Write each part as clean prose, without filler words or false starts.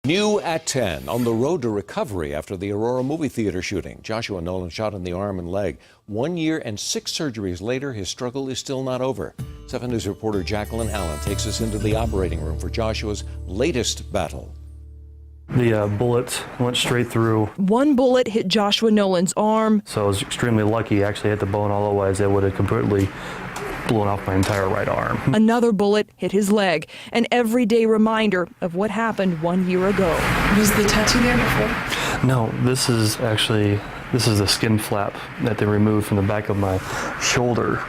New at 10, on the road to recovery after the Aurora movie theater shooting. Joshua Nowlan shot in the arm and leg. 1 year and 6 surgeries later, his struggle is still not over. 7 News reporter Jaclyn Allen takes us into the operating room for Joshua's latest battle. The bullet went straight through. One bullet hit Joshua Nowlan's arm. So I was extremely lucky. Actually hit the bone, otherwise it would have completely blown off my entire right arm. Another bullet hit his leg, an everyday reminder of what happened 1 year ago. Was the tattoo there before? No, this is the skin flap that they removed from the back of my shoulder.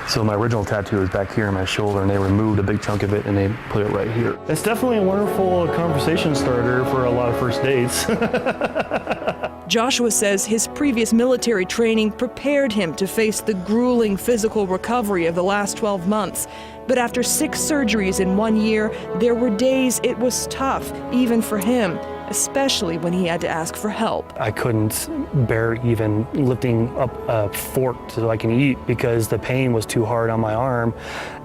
So my original tattoo is back here in my shoulder, and they removed a big chunk of it and they put it right here. It's definitely a wonderful conversation starter for a lot of first dates. Joshua says his previous military training prepared him to face the grueling physical recovery of the last 12 months. But after 6 surgeries in 1 year, there were days it was tough, even for him, especially when he had to ask for help. I couldn't bear even lifting up a fork so I can eat because the pain was too hard on my arm.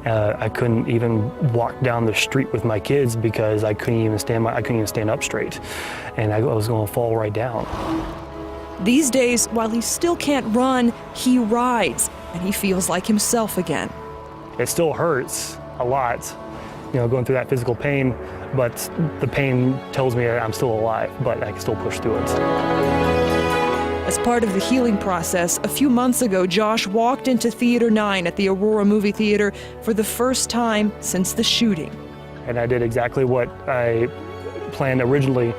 I couldn't even walk down the street with my kids because I couldn't even stand up straight, and I was going to fall right down. These days, while he still can't run, he rides, and he feels like himself again. It still hurts a lot, going through that physical pain, but the pain tells me that I'm still alive, but I can still push through it. As part of the healing process, a few months ago, Josh walked into Theater 9 at the Aurora movie theater for the first time since the shooting. And I did exactly what I planned originally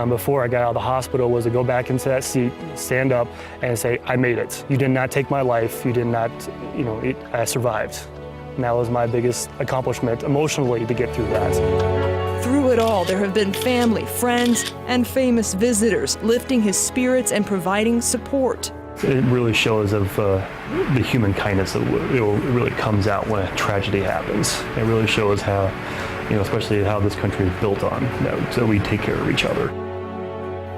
before I got out of the hospital, was to go back into that seat, stand up, and say, I made it. You did not take my life. You did not, I survived. And that was my biggest accomplishment emotionally, to get through that. Through it all, there have been family, friends, and famous visitors lifting his spirits and providing support. It really shows of the human kindness that really comes out when a tragedy happens. It really shows how, especially how this country is built on, that we take care of each other.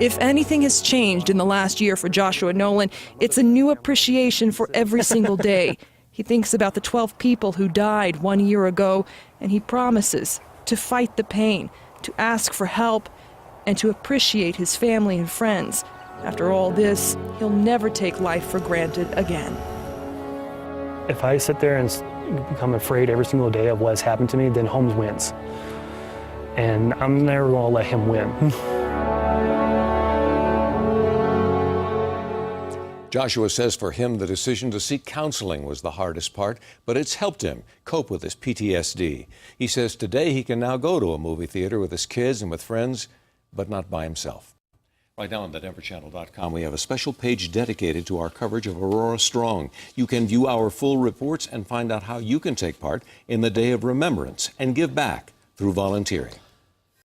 If anything has changed in the last year for Joshua Nowlan, it's a new appreciation for every single day. He thinks about the 12 people who died 1 year ago, and he promises to fight the pain, to ask for help, and to appreciate his family and friends. After all this, he'll never take life for granted again. If I sit there and become afraid every single day of what's happened to me, then Holmes wins. And I'm never going to let him win. Joshua says for him, the decision to seek counseling was the hardest part, but it's helped him cope with his PTSD. He says today he can now go to a movie theater with his kids and with friends, but not by himself. Right now on thedenverchannel.com, we have a special page dedicated to our coverage of Aurora Strong. You can view our full reports and find out how you can take part in the Day of Remembrance and give back through volunteering.